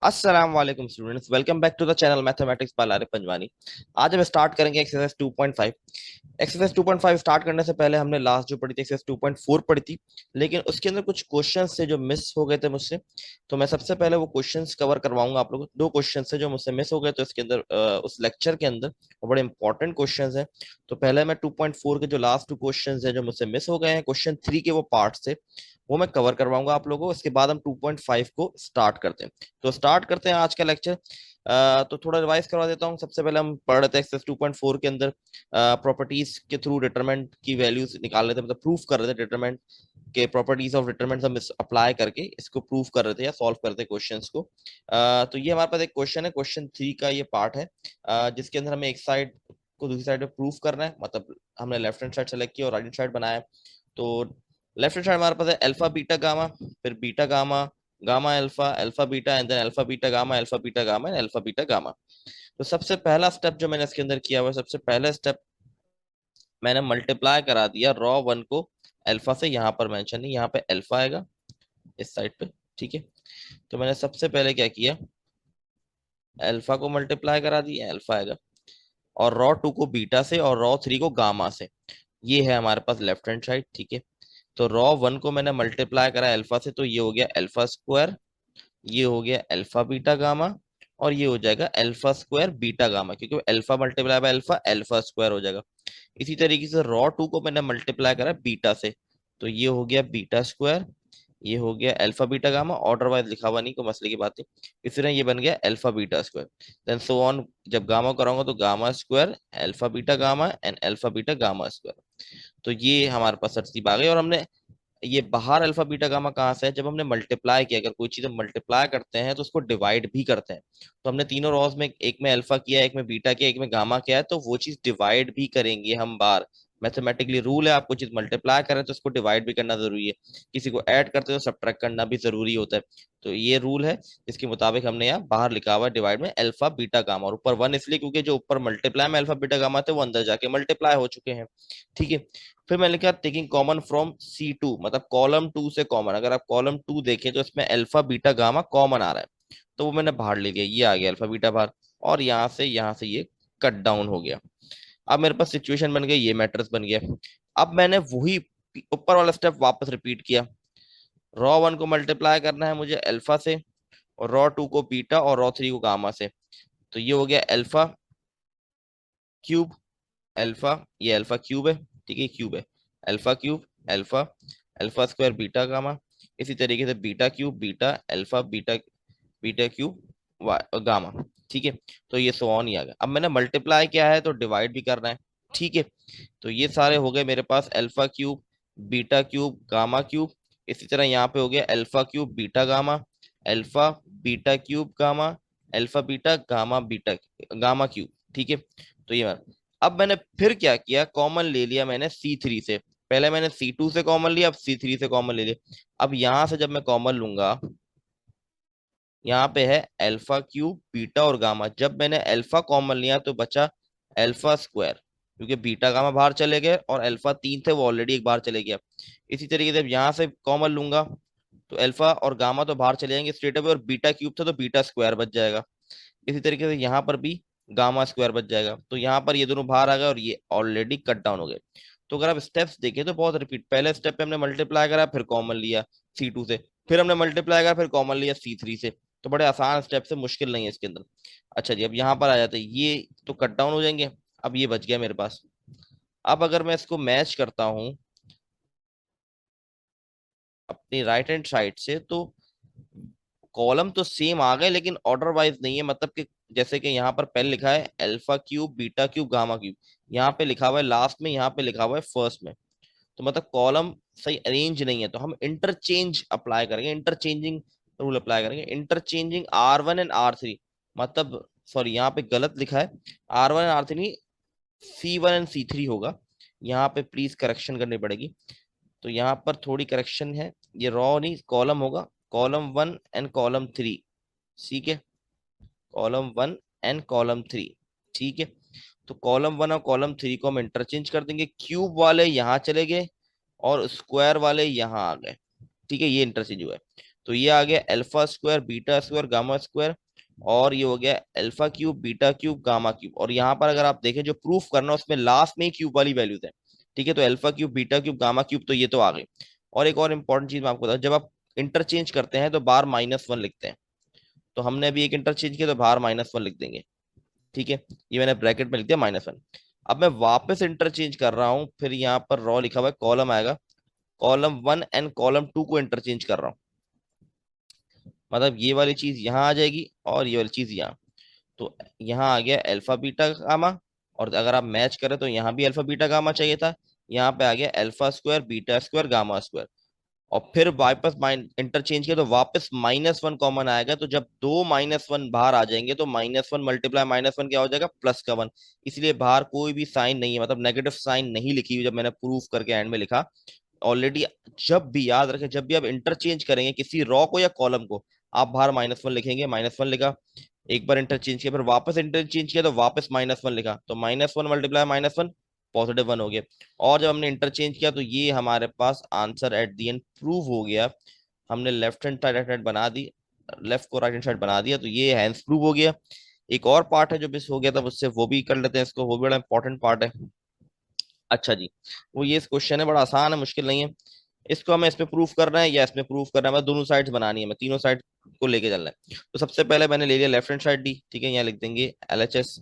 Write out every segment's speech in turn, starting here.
अस्सलाम वालेकुम students, welcome back to the channel mathematics by Larif Panjwani. आज हम स्टार्ट करेंगे एक्सरसाइज 2.5। एक्सरसाइज 2.5 स्टार्ट करने से पहले हमने लास्ट जो पढ़ी थी एक्सरसाइज 2.4 पढ़ी थी, लेकिन उसके अंदर कुछ क्वेश्चंस थे जो मिस हो गए थे मुझसे। तो मैं सबसे पहले वो क्वेश्चंस कवर करवाऊंगा आप लोगों को। दो क्वेश्चंस थे जो मुझसे मिस हो गए तो इसके अंदर उस लेक्चर के अंदर, वो बड़े इंपॉर्टेंट क्वेश्चंस हैं। तो पहले मैं 2.4 के जो लास्ट टू क्वेश्चंस हैं जो मुझसे मिस हो गए हैं, क्वेश्चन 3 के वो पार्ट्स थे, वो मैं कवर करवाऊंगा आप लोगों को। इसके बाद हम 2.5 को स्टार्ट करते हैं। तो स्टार्ट करते हैं आज का लेक्चर। तो थोड़ा रिवाइज करवा देता हूँ। सबसे पहले हम पढ़ रहे थे एक्सरसाइज 2.4 के अंदर प्रॉपर्टीज के थ्रू डिटरमिनेंट की वैल्यूज निकाल रहे थे, मतलब प्रूफ कर रहे थे डिटरमिनेंट के प्रॉपर्टीज ऑफ डिटरमिनेंट हम अप्लाई करके इसको प्रूफ कर रहे थे या सॉल्व कर रहे थे क्वेश्चंस को। तो ये हमारे पास एक क्वेश्चन है, क्वेश्चन 3 का ये पार्ट है, जिसके अंदर हमें एक साइड को दूसरी साइड पे प्रूफ करना है। मतलब हमने लेफ्ट हैंड साइड सेलेक्ट किया और राइट हैंड साइड बनाया है। तो लेफ्ट हैंड साइड हमारे पास है अल्फा बीटा गामा, फिर beta gamma, gamma alpha, alpha beta and then alpha beta gamma, alpha beta gamma and alpha beta gamma. तो सबसे पहला स्टेप जो मैंने इसके अंदर किया हुआ है, सबसे पहला स्टेप मैंने मल्टीप्लाई करा दिया रॉ वन को अल्फा से। यहाँ पर मेंशन नहीं, यहाँ पे अल्फा आएगा इस साइड पे, ठीक है। तो मैंने सबसे पहले क्या किया, अल्फा को मल्टीप्लाई करा दिया, अल्फा आएगा, और रॉ टू को बीटा से और रॉ थ्री को गामा से। ये है हमारे पास लेफ्ट हैंड साइड, ठीक है। तो रॉ वन को मैंने मल्टीप्लाई करा अल्फा से, तो ये हो गया अल्फा स्क्वायर, ये हो गया अल्फा बीटा गामा, और ये हो जाएगा अल्फा स्क्वायर बीटा गामा, क्योंकि alpha multiply by alpha alpha square हो जाएगा। इसी तरीके से रॉ टू को मैंने मल्टीप्लाई करा बीटा से, तो ये हो गया बीटा स्क्वायर, ये हो गया alpha beta gamma, order wise लिखा हुआ नहीं, कोई मसले की बात नहीं। इसी तरह ये बन गया alpha beta square, then so on. जब गामा कराऊंगा तो gamma square alpha beta gamma and alpha beta gamma square. तो ये हमारे पास तरतीब आ गई। और हमने ये बाहर अल्फा बीटा गामा कहाँ से है, जब हमने मल्टीप्लाई किया, अगर कोई चीज मल्टीप्लाई करते हैं तो उसको डिवाइड भी करते हैं। तो हमने तीनों रॉज में, एक में अल्फा किया, एक में बीटा किया, एक में गामा किया है, तो वो चीज डिवाइड भी करेंगे हम बार। मैथमेटिकली रूल है, आपको चीज मल्टीप्लाई करें तो उसको डिवाइड भी करना जरूरी है, किसी को ऐड करते हो सब्ट्रैक्ट करना भी जरूरी होता है। तो ये रूल है, इसके मुताबिक हमने यहाँ बाहर लिखा हुआ है डिवाइड में अल्फा बीटा गामा, और ऊपर वन इसलिए क्योंकि जो ऊपर मल्टीप्लाई में अल्फा बीटा गामा थे वो अंदर जाके मल्टीप्लाई हो चुके हैं, ठीक है। फिर मैंने लिखा टेकिंग कॉमन फ्रॉम C2, मतलब कॉलम टू से कॉमन। अगर आप कॉलम टू देखें तो इसमें अल्फा बीटा गामा कॉमन आ रहा है, तो वो मैंने बाहर ले लिया, ये आ गया अल्फा बीटा बाहर, और यहाँ से ये कट डाउन हो गया। अब मेरे पास सिचुएशन बन गई, ये मैट्रिक्स बन गया। अब मैंने वही ऊपर वाला स्टेप वापस रिपीट किया। रॉ वन को मल्टीप्लाई करना है मुझे अल्फा से, और रॉ टू को बीटा और रॉ थ्री को गामा से। तो ये हो गया अल्फा क्यूब अल्फा, ये अल्फा क्यूब है, ठीक है, क्यूब है, alpha cube alpha, alpha square beta gamma. इसी तरीके से beta cube beta alpha beta, beta cube gamma, ठीक है। तो ये सो ऑन ही आ गया। अब मैंने मल्टीप्लाई किया है तो डिवाइड भी करना है, ठीक है। तो ये सारे हो गए मेरे पास alpha cube beta cube gamma cube. इसी तरह यहाँ पे हो गया alpha cube beta gamma, alpha beta cube gamma, alpha beta gamma beta gamma cube, ठीक है। तो ये अब मैंने फिर क्या किया, कॉमन ले लिया मैंने C3 से। पहले मैंने C2 से कॉमन लिया, अब C3 से कॉमन ले लिया। अब यहां से जब मैं कॉमन लूंगा, यहाँ पे है अल्फा क्यूब बीटा और गामा। जब मैंने अल्फा कॉमन लिया तो बचा अल्फा स्क्वायर, क्योंकि बीटा गामा बाहर चले गए और अल्फा तीन थे वो ऑलरेडी एक बार चले गया। इसी तरीके से जब यहाँ से कॉमन लूंगा तो अल्फा और गामा तो बाहर चले जाएंगे स्ट्रेट अवे, और बीटा क्यूब था तो बीटा स्क्वायर बच जाएगा। इसी तरीके से यहाँ पर भी गामा स्क्वायर बच जाएगा। तो यहाँ पर ये दोनों बाहर आ गए और ये ऑलरेडी कट डाउन हो गए। तो अगर आप स्टेप्स देखें तो बहुत रिपीट, पहले स्टेप पे हमने मल्टीप्लाई करा फिर कॉमन लिया C2 से, फिर हमने मल्टीप्लाई करा फिर कॉमन लिया C3 से। तो बड़े आसान स्टेप से, मुश्किल नहीं है इसके अंदर। अच्छा जी, अब यहाँ पर आ जाते हैं, ये तो कट डाउन हो जाएंगे। अब ये बच गया मेरे पास। अब अगर मैं इसको मैच करता हूँ अपनी राइट हैंड साइड से, तो कॉलम तो सेम आ गए लेकिन ऑर्डर वाइज नहीं है। मतलब कि जैसे कि यहाँ पर पहले लिखा है alpha cube beta cube gamma cube, यहाँ पे लिखा हुआ है लास्ट में, यहाँ पे लिखा हुआ है फर्स्ट में। तो मतलब कॉलम सही अरेंज नहीं है, तो हम इंटरचेंज अप्लाई करेंगे, इंटरचेंजिंग रूल अप्लाई करेंगे, इंटरचेंजिंग R1 एंड R3। मतलब सॉरी, यहाँ पे गलत लिखा है, R1 एंड R3 नहीं, C1 एंड C3 होगा। यहाँ पे प्लीज करेक्शन करनी पड़ेगी। तो यहाँ पर थोड़ी करेक्शन है, ये रॉ नहीं कॉलम होगा, column one and column three, ठीक है, column one and column three, ठीक है। तो कॉलम वन और कॉलम थ्री को हम इंटरचेंज कर देंगे, क्यूब वाले यहाँ चले गए और स्क्वायर वाले यहाँ आ गए, ठीक है, ये इंटरचेंज हुआ है। तो ये आ गया alpha square beta square gamma square, और ये हो गया alpha cube beta cube gamma cube. और यहाँ पर अगर आप देखें जो प्रूफ करना उसमें लास्ट में ही क्यूब वाली वैल्यूज है, ठीक है। तो alpha cube beta cube gamma cube तो ये तो आ गई। और एक और इंपॉर्टेंट चीज मैं आपको बता, जब आप इंटरचेंज करते हैं तो बाहर -1 लिखते हैं। तो हमने अभी एक इंटरचेंज किया तो बाहर -1 लिख देंगे, ठीक है। ये मैंने ब्रैकेट में लिख दिया -1। अब मैं वापस इंटरचेंज कर रहा हूँ, फिर यहाँ पर रॉ लिखा हुआ है, कॉलम आएगा, कॉलम 1 एंड कॉलम 2 को इंटरचेंज कर रहा हूँ। मतलब ये वाली चीज यहाँ आ जाएगी और ये वाली चीज यहाँ। तो यहाँ आ गया अल्फा बीटा गामा, और अगर आप मैच करें तो यहाँ भी अल्फा बीटा गामा चाहिए था। यहाँ पे आ गया alpha square beta square gamma square. और फिर वापस इंटरचेंज किया तो वापस -1 कॉमन आएगा। तो जब दो -1 बाहर आ जाएंगे तो -1 मल्टीप्लाई -1 क्या हो जाएगा, +1। इसलिए बाहर कोई भी साइन नहीं है, मतलब नेगेटिव साइन नहीं लिखी हुई जब मैंने प्रूफ करके एंड में लिखा ऑलरेडी। जब भी याद रखें, जब भी आप इंटरचेंज करेंगे किसी रॉ को या कॉलम को, आप बाहर -1 लिखेंगे। -1 लिखा, एक बार इंटरचेंज किया, फिर वापस इंटरचेंज किया तो वापस -1 लिखा, तो -1 मल्टीप्लाई -1 +1 हो गया। और जब हमने इंटरचेंज किया तो ये हमारे पास answer at the end prove हो गया। हमने left hand side right hand बना दी, लेफ्ट को राइट हैंड साइड बना दिया, तो ये हैंस प्रूव हो गया। एक और पार्ट है जो मिस हो गया था मुझसे, वो भी कर लेते हैं इसको, वो भी बड़ा इंपॉर्टेंट पार्ट है। अच्छा जी, वो ये क्वेश्चन है, बड़ा आसान है, मुश्किल नहीं है। इसको हमें इसमें प्रूफ करना है या इसमें प्रूफ करना है, मैं दोनों साइड्स बनानी है, मैं तीनों साइड को लेके चलना है। तो सबसे पहले मैंने ले लिया लेफ्ट हैंड साइड डी, ठीक है, यहाँ लिख देंगे LHS।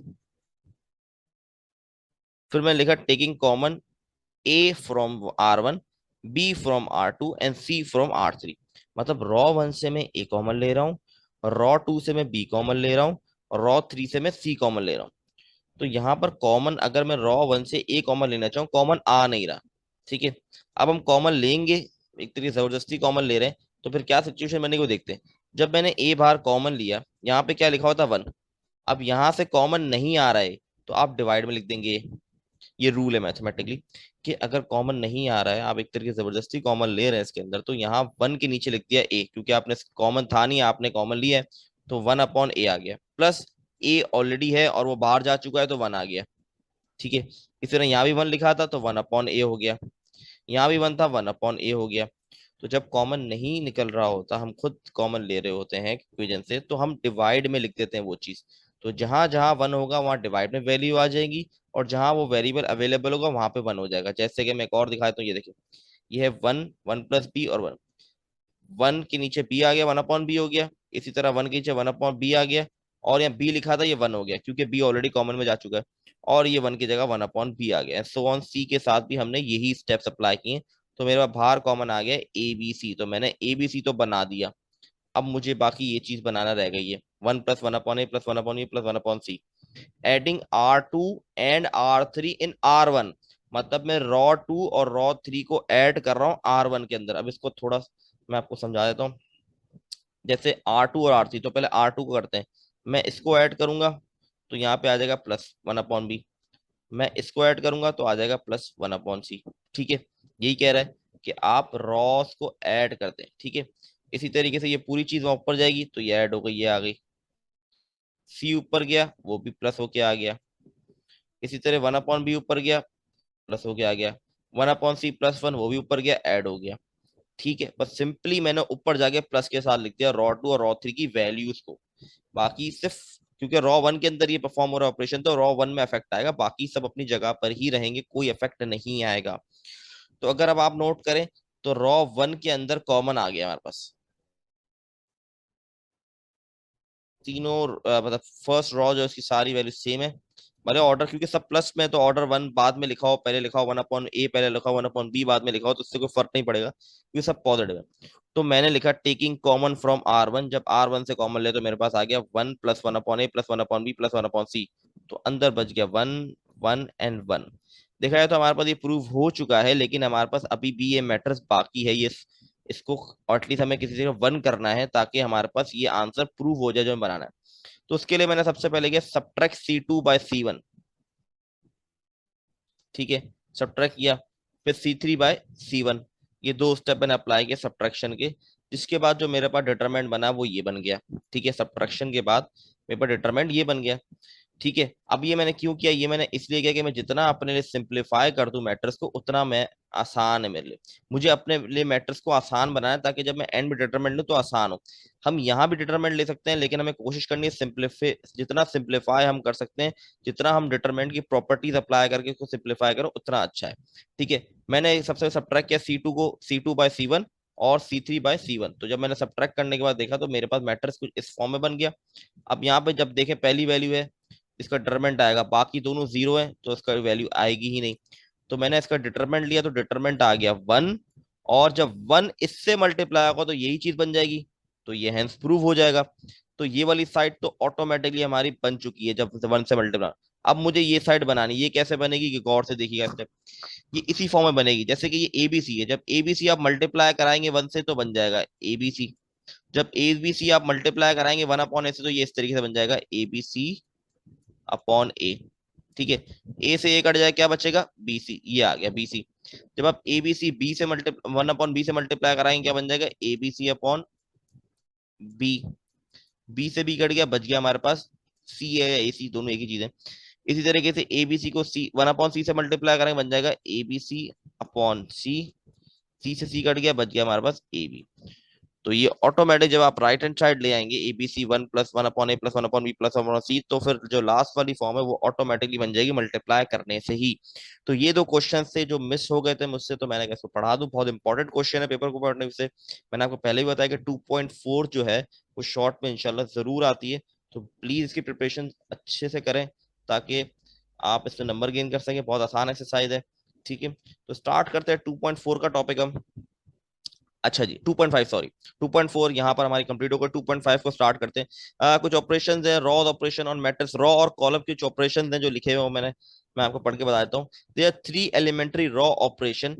फिर मैंने लिखा taking common A from R1, B from R2 and C from R3। मतलब रॉ 1 से मैं A कॉमन ले रहा हूँ, रॉ 2 से मैं B कॉमन ले रहा हूँ, और रॉ 3 से मैं C कॉमन ले रहा हूँ। तो यहाँ पर कॉमन अगर मैं रॉ 1 से A कॉमन लेना चाहूँ, कॉमन आ नहीं रहा, ठीक है। अब हम कॉमन लेंगे, एक तरीके से जबरदस्ती कॉमन ले रहे हैं, तो फिर क्या सिचुएशन बनेगी वो देखते हैं। जब मैंने A बाहर कॉमन लिया, यहाँ पे क्या लिखा हुआ था 1, अब यहाँ से कॉमन नहीं आ रहा है तो आप डिवाइड में लिख देंगे। ये रूल है मैथमेटिकली कि अगर कॉमन नहीं आ रहा है, आप एक तरीके से जबरदस्ती कॉमन ले रहे हैं इसके अंदर, तो यहाँ 1 के नीचे लिख दिया A, क्योंकि आपने कॉमन था नहीं, आपने कॉमन लिया है, तो 1/A आ गया, प्लस A ऑलरेडी है और वो बाहर जा चुका है तो 1 आ गया, ठीक है। इसी तरह यहाँ भी 1 लिखा था तो 1/A हो गया, यहाँ भी 1 था 1/A हो गया। तो जब कॉमन नहीं निकल रहा होता, हम खुद कॉमन ले रहे होते हैं इक्वेशन से, तो हम डिवाइड में लिख देते हैं वो चीज। तो जहां जहां 1 होगा वहां डिवाइड में वैल्यू आ जाएगी, और जहां वो वेरिएबल अवेलेबल होगा वहां पे 1 हो जाएगा। जैसे कि मैं एक और दिखाया, तो ये देखिए, ये है 1, 1 + B और 1। 1 के नीचे B आ गया, 1/B हो गया। इसी तरह 1 के नीचे 1/B आ गया, और यहाँ B लिखा था, ये 1 हो गया क्योंकि B ऑलरेडी कॉमन में जा चुका है, और ये 1 की जगह 1/B आ गया। सो ऑन C के साथ भी हमने यही स्टेप्स अप्लाई किए। तो मेरे पास बाहर कॉमन आ गया ABC, तो मैंने ABC तो बना दिया। अब मुझे बाकी ये चीज बनाना रह गई है, 1 + 1/A + 1/E + 1/C, adding R2 and R3 in R1। मतलब मैं रॉ 2 और रॉ 3 को ऐड कर रहा हूँ R1 के अंदर। अब इसको थोड़ा मैं आपको समझा देता हूँ। जैसे R2 और R3, तो पहले R2 को करते हैं। मैं इसको ऐड करूंगा तो यहाँ पे आ जाएगा +1/B, मैं इसको ऐड करूंगा तो आ जाएगा +1/C, ठीक है। यही कह रहा है कि आप रॉस को ऐड करते हैं, ठीक है। इसी तरीके से ये पूरी चीज वहां ऊपर जाएगी तो ये ऐड हो गई, ये आ गई। C ऊपर गया, वो भी प्लस होके आ गया। इसी तरह 1/B ऊपर गया, प्लस होके आ गया। 1/C +1, वो भी ऊपर गया, ऐड हो गया, ठीक है। बस सिंपली मैंने ऊपर जाके प्लस के साथ लिख दिया रॉ 2 और रॉ 3 की वैल्यूज को। बाकी सिर्फ क्योंकि रॉ 1 के अंदर ये परफॉर्म हो रहा है ऑपरेशन, तो रॉ 1 में इफेक्ट आएगा, बाकी सब अपनी जगह पर ही रहेंगे, कोई इफेक्ट नहीं आएगा। तो अगर अब आप नोट करें तो रॉ 1 के अंदर कॉमन आ गया हमारे पास, तीनों मतलब फर्स्ट रॉ जो है उसकी सारी वैल्यू सेम है। भले ऑर्डर, क्योंकि सब प्लस में, तो ऑर्डर 1 बाद में लिखा हो, पहले लिखा हो 1/A, पहले लिखा हो 1/B, बाद में लिखा हो, तो उससे कोई फर्क नहीं पड़ेगा क्योंकि सब पॉजिटिव है। तो मैंने लिखा टेकिंग कॉमन फ्रॉम R1, जब R1 से कॉमन ले तो मेरे पास आ गया 1 + 1/A + 1/B + 1/C। तो अंदर बच गया 1, 1 एंड 1। देखा जाए तो हमारे पास ये प्रूव हो चुका है, लेकिन हमारे पास अभी भी ये मैटर्स बाकी है। ये इसको एटलीस्ट हमें किसी जगह 1 करना है ताकि हमारे पास ये आंसर प्रूव हो जाए जो हमें बनाना है। तो उसके लिए मैंने सबसे पहले किया सब्ट्रैक्ट C2/C1, ठीक है, सब्ट्रैक्ट किया। फिर C3/C1, ये दो स्टेप मैंने अप्लाई किए सब्ट्रैक्शन के। जिसके बाद जो मेरे पास डिटरमिनेंट बना वो ये बन गया, ठीक है। सब्ट्रैक्शन के बाद मेरे पास डिटरमिनेंट ये बन गया। ठीक है, अब ये मैंने क्यों किया, ये मैंने इसलिए किया कि मैं जितना अपने लिए सिंप्लीफाई कर दूं मैटर्स को उतना मैं आसान है मेरे लिए। मुझे अपने लिए मैटर्स को आसान बनाना है ताकि जब मैं एंड में डिटरमिनेंट लूं तो आसान हो। हम यहाँ भी डिटरमिनेंट ले सकते हैं, लेकिन हमें कोशिश करनी है सिंप्लीफाई, जितना सिंप्लीफाई हम कर सकते हैं, जितना हम डिटरमिनेंट की प्रॉपर्टीज अप्लाई करके उसको सिंप्लीफाई करो उतना अच्छा है। ठीक है, मैंने सबसे सब्ट्रैक्ट किया C2 को C2/C1 और C3/C1। तो जब मैंने सब्ट्रैक्ट करने के बाद देखा तो मेरे पास मैट्रिक्स कुछ इस फॉर्म में बन गया। अब यहाँ पे जब देखें पहली वैल्यू है, इसका डिटरमिनेंट आएगा, बाकी दोनों जीरो है तो इसका वैल्यू आएगी ही नहीं। तो मैंने इसका डिटरमिनेंट लिया तो डिटरमिनेंट आ गया 1, और जब 1 इससे मल्टीप्लाई होगा तो यही चीज बन जाएगी, तो ये हैंस प्रूव हो जाएगा। तो ये वाली साइड तो ऑटोमेटिकली हमारी बन चुकी है जब 1 से मल्टीप्लाई। अब मुझे ये साइड बनानी, ये कैसे बनेगी कि गौर से देखिएगा स्टेप, ये इसी फॉर्म में बनेगी जैसे कि ये एबीसी है। जब एबीसी आप मल्टीप्लाई कराएंगे 1 से तो बन जाएगा एबीसी। जब एबीसी आप मल्टीप्लाई कराएंगे 1/a से तो ये इस तरीके से बन जाएगा ABC/A। ठीक है, ए से ए कट जाए क्या बचेगा, BC, ये आ गया BC। जब आप ABC बी से मल्टीप्लाई 1/B से मल्टीप्लाई कराएंगे क्या बन जाएगा ABC/B। बी से बी कट गया, बच गया हमारे पास C है या AC, दोनों एक ही चीज है। इसी तरीके से ABC को C 1/C से मल्टीप्लाई करेंगे बन जाएगा ABC/C। C से C कट गया, बच गया हमारे पास AB। तो ये ऑटोमेटिक जब आप राइट हैंड साइड ले आएंगे ABC 1 + 1/A + 1/C, तो फिर जो लास्ट वाली फॉर्म है वो ऑटोमेटिकली बन जाएगी मल्टीप्लाई करने से ही। तो ये दो क्वेश्चन से जो मिस हो गए थे मुझसे, तो मैंने कैसे पढ़ा दूं, बहुत इंपॉर्टेंट क्वेश्चन है पेपर को पढ़ने से। मैंने आपको पहले ही बताया कि 2.4 जो है वो शॉर्ट में इंशाल्लाह जरूर आती है। तो प्लीज इसकी प्रिपरेशन अच्छे से करें ताकि आप इसमें नंबर गेन कर सकें। बहुत आसान एक्सरसाइज है। ठीक है, तो स्टार्ट करते हैं 2.4 का टॉपिक हम। अच्छा जी, 2.5, सॉरी 2.4 यहाँ पर हमारी कंप्लीट होकर 2.5 को स्टार्ट करते हैं। कुछ ऑपरेशंस हैं, raw operation on matrix, raw और कॉलम के कुछ ऑपरेशंस हैं जो लिखे हुए हैं मैं आपको पढ़ के बता देता हूँ। There 3 elementary row operation,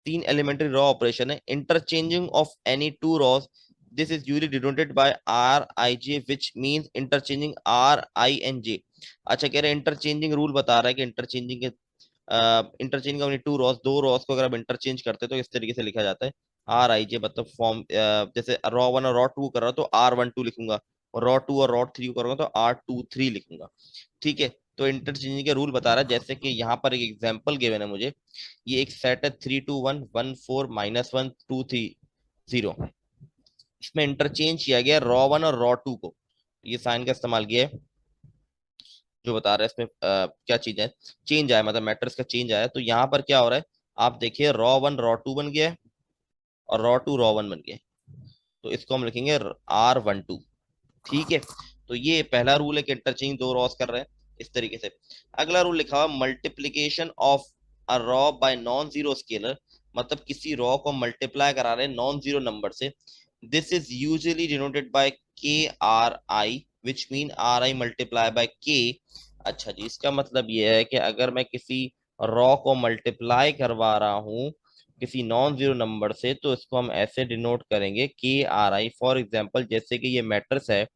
3 elementary row operation है। Interchanging of any two rows, this is usually denoted by RIJ which means interchanging RINJ। अच्छा, कह रहे हैं इंटरचेंजिंग रूल बता रहा है कि इंटरचेंज का टू रॉस, दो रॉस को अगर आप इंटरचेंज करते हैं तो इस तरीके से लिखा जाता है RIJ, मतलब फॉर्म जैसे रॉ 1 और रॉ 2 कर रहा हूं तो R12 लिखूंगा, और रॉ 2 और रॉ 3 को करूंगा तो R23 लिखूंगा। ठीक है, तो इंटरचेंजिंग के रूल बता रहा है, जैसे कि यहाँ पर एक एग्जांपल गिवन है मुझे। ये एक सेट है 3 2 1 1 4 -1 2 3 0। इसमें इंटरचेंज किया गया रॉ 1 और रॉ 2 को, ये साइन का इस्तेमाल किया है। जो बता रहा है इसमें क्या चीज है, चेंज आया, मतलब मैट्रिक्स का चेंज आया। तो यहाँ पर क्या हो रहा है, आप देखिए रॉ 1 रॉ 2 बन गया है और रॉ 2 रॉ 1 बन गया है। तो इसको हम लिखेंगे R12। ठीक है, तो ये पहला रूल है कि इंटरचेंज दो रॉस कर रहे हैं इस तरीके से। अगला रूल लिखा हुआ multiplication of a raw bye non zero scalar, मतलब किसी रॉ को मल्टीप्लाई करा रहे हैं नॉन जीरो नंबर से। This is usually denoted bye KRI which mean RI multiply by K। अच्छा जी, इसका मतलब ये है कि अगर मैं किसी रॉ को मल्टीप्लाई करवा रहा हूं किसी नॉन जीरो नंबर से तो इसको हम ऐसे डिनोट करेंगे KRI। फॉर एग्जाम्पल जैसे कि ये मैट्रिक्स है,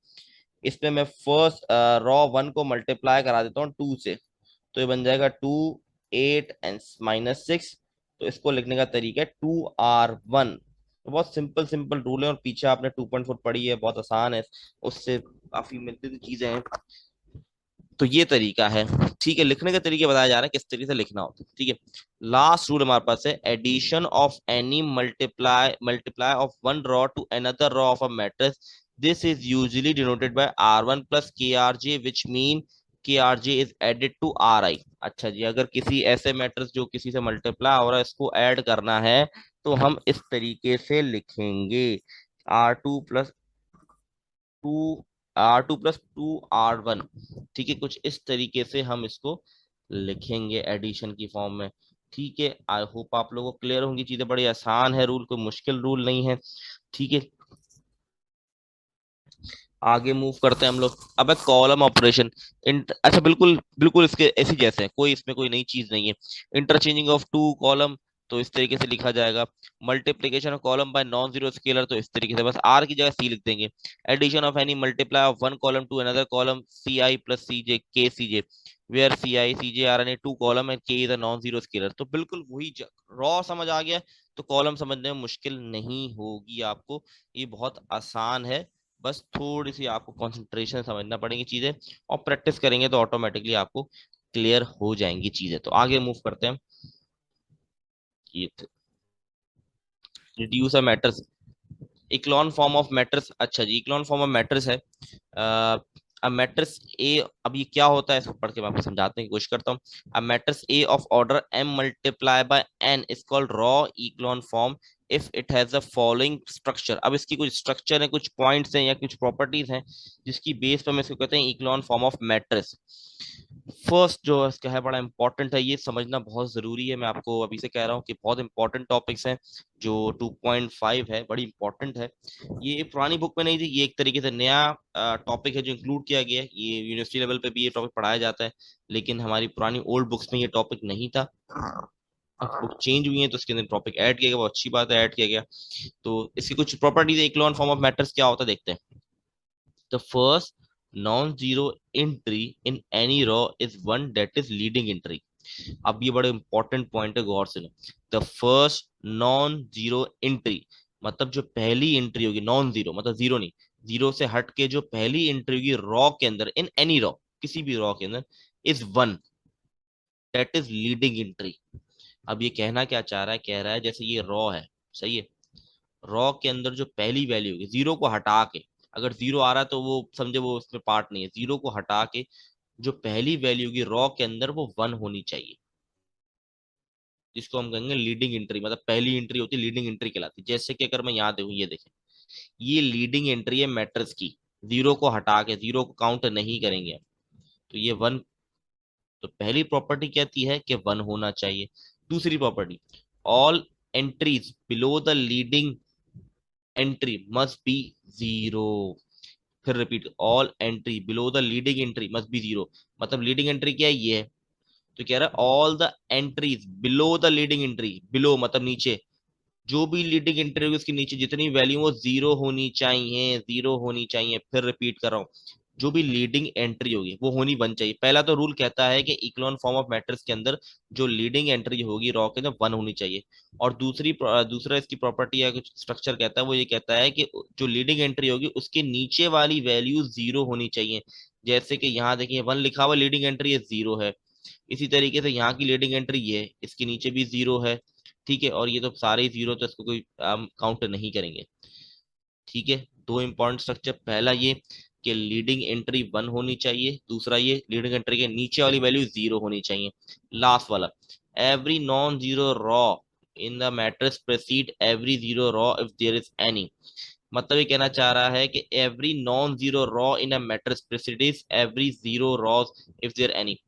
इसमें मैं फर्स्ट रॉ 1 को मल्टीप्लाई करा देता हूँ 2 से, तो ये बन जाएगा 2 8 एंड -6। तो इसको लिखने का तरीका है 2R1। तो बहुत सिंपल सिंपल रूल है, और पीछे आपने 2.4 पढ़ी है, बहुत आसान है, उससे काफी मिलती जुलती चीजें हैं। तो ये तरीका है। ठीक है, लिखने के तरीके बताया जा रहा है किस तरीके से लिखना होता है। ठीक है, लास्ट रूल हमारे पास है addition of any multiply of one row to another row of a matrix, this is usually denoted by R1 + KRJ which mean KRJ is added to RI। अच्छा जी, अगर किसी ऐसे मैट्रिक्स जो किसी से मल्टीप्लाई हो रहा है इसको ऐड करना है तो हम इस तरीके से लिखेंगे R2 + 2R1। ठीक है, कुछ इस तरीके से हम इसको लिखेंगे एडिशन की फॉर्म में। ठीक है, आई होप आप लोगों को क्लियर होंगी चीजें, बड़ी आसान है रूल, कोई मुश्किल रूल नहीं है। ठीक है, आगे मूव करते हैं हम लोग। अब है कॉलम ऑपरेशन। अच्छा, बिल्कुल बिल्कुल इसके ऐसी जैसे है, कोई इसमें कोई नई चीज नहीं है। इंटरचेंजिंग ऑफ टू कॉलम तो इस तरीके से लिखा जाएगा। Multiplication of column by non zero scalar तो इस तरीके से, बस आर की जगह सी लिख देंगे। Addition of any multiply of one column to another column CI + CJ KCJ, where CI CJ are any two column and K is a non zero scalar. तो बिल्कुल वही रॉ समझ आ गया तो कॉलम समझने में मुश्किल नहीं होगी आपको, ये बहुत आसान है। बस थोड़ी सी आपको कंसंट्रेशन समझना पड़ेंगी चीजें, और प्रैक्टिस करेंगे तो ऑटोमेटिकली आपको क्लियर हो जाएंगी चीजें। तो आगे मूव करते हैं। ये reduce a matrix, echelon form of matrix. अच्छा जी, इक्लॉन फॉर्म ऑफ मैट्रिक्स है अब मैट्रिक्स ए। अब ये क्या होता है इसको पढ़ के मैं आपको समझाने की कोशिश करता हूँ। अब matrix A of order m multiply by n is called row echelon form if it has the following structure. अब इसकी कुछ स्ट्रक्चर है, कुछ पॉइंट्स हैं या कुछ प्रॉपर्टीज हैं जिसकी बेस पर हम इसको कहते हैं इक्लॉन फॉर्म ऑफ मैट्रिक्स। फर्स्ट जो इसका है बड़ा इंपॉर्टेंट है, ये समझना बहुत जरूरी है। मैं आपको अभी से कह रहा हूँ कि बहुत इंपॉर्टेंट टॉपिक्स हैं। जो 2.5 है बड़ी इंपॉर्टेंट है। ये पुरानी बुक में नहीं थी, ये एक तरीके से नया टॉपिक है जो इंक्लूड किया गया है। ये यूनिवर्सिटी लेवल पे भी ये टॉपिक पढ़ाया जाता है, लेकिन हमारी पुरानी ओल्ड बुक्स में ये टॉपिक नहीं था। अब बुक चेंज हुई है तो इसके अंदर टॉपिक ऐड किया गया, बहुत अच्छी बात है ऐड किया गया। तो इसकी कुछ properties, echelon form of matrix क्या होता है देखते हैं। The first non zero entry in any row is one that is leading entry. अब ये बड़े इंपॉर्टेंट पॉइंट है, गौर से लो। The first non zero entry, मतलब जो पहली एंट्री होगी, नॉन जीरो मतलब जीरो नहीं, जीरो से हट के जो पहली एंट्री होगी रॉ के अंदर, इन एनी रॉ, किसी भी रॉ के अंदर, is one that is leading entry. अब ये कहना क्या चाह रहा है, कह रहा है जैसे ये रॉ है, सही है, रॉ के अंदर जो पहली वैल्यू होगी, जीरो को हटा के, अगर जीरो आ रहा है तो वो समझे वो उसमें पार्ट नहीं है, जीरो को हटा के जो पहली वैल्यू होगी रॉ के अंदर वो वन होनी चाहिए, जिसको हम कहेंगे लीडिंग एंट्री। मतलब पहली एंट्री होती है लीडिंग एंट्री कहलाती है। जैसे कि अगर मैं यहाँ देखूँ, ये देखें, ये लीडिंग एंट्री है मैट्रिक्स की, जीरो को हटा के, जीरो को काउंट नहीं करेंगे हम, तो ये वन। तो पहली प्रॉपर्टी कहती है कि वन होना चाहिए। दूसरी property, all entries below the leading entry must be zero. फिर repeat, all entry below the leading entry must be zero. मतलब लीडिंग एंट्री क्या है, ये है। तो कह रहा है all the entries below the leading entry, below मतलब नीचे, जो भी लीडिंग एंट्री होगी उसके नीचे जितनी वैल्यू वो जीरो होनी चाहिए, जीरो होनी चाहिए। फिर रिपीट कर रहा हूँ, जो भी लीडिंग एंट्री होगी वो होनी वन चाहिए। पहला तो रूल कहता है कि इक्लोन फॉर्म ऑफ मैट्रिक्स के अंदर जो लीडिंग एंट्री होगी रॉ के अंदर वन होनी चाहिए। और दूसरा इसकी प्रॉपर्टी या कुछ स्ट्रक्चर कहता है, वो ये कहता है कि जो लीडिंग एंट्री होगी उसके नीचे वाली वैल्यू जीरो होनी चाहिए। जैसे कि यहाँ देखिए वन लिखा हुआ, लीडिंग एंट्री ये जीरो है। इसी तरीके से यहाँ की लीडिंग एंट्री ये है, इसके नीचे भी जीरो है। ठीक है, और ये तो सारे ही जीरो, तो इसको कोई काउंट नहीं करेंगे। ठीक है, दो इंपॉर्टेंट स्ट्रक्चर, पहला ये कि लीडिंग एंट्री वन होनी चाहिए, दूसरा ये लीडिंग एंट्री के नीचे वाली वैल्यू जीरो होनी चाहिए। लास्ट वाला, every non zero row in the matrix precede every zero row if there is any. मतलब ये कहना चाह रहा है कि every non zero row in a matrix precedes every zero row if there any.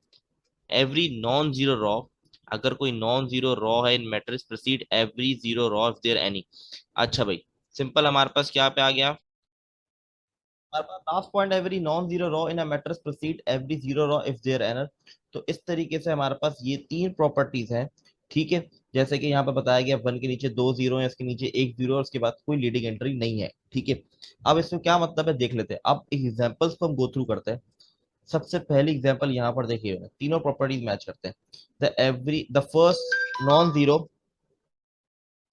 Every non zero row, अगर कोई non zero row है in matrix proceed every zero row if there any. अच्छा भाई, सिंपल हमारे पास क्या पे आ गया, हमारे पास last point, every non zero row in a matrix proceed every zero row if there any. तो इस तरीके से हमारे पास ये तीन प्रॉपर्टीज हैं। ठीक है, जैसे कि यहाँ पर बताया गया वन के नीचे दो जीरो है, इसके नीचे एक जीरो और उसके बाद कोई लीडिंग एंट्री नहीं है। ठीक है, अब इसमें क्या मतलब है देख लेते हैं। अब एग्जांपल्स को हम गो थ्रू करते हैं। सबसे पहली एग्जांपल यहाँ पर देखिए, तीनों प्रॉपर्टीज मैच करते हैं। The first non zero,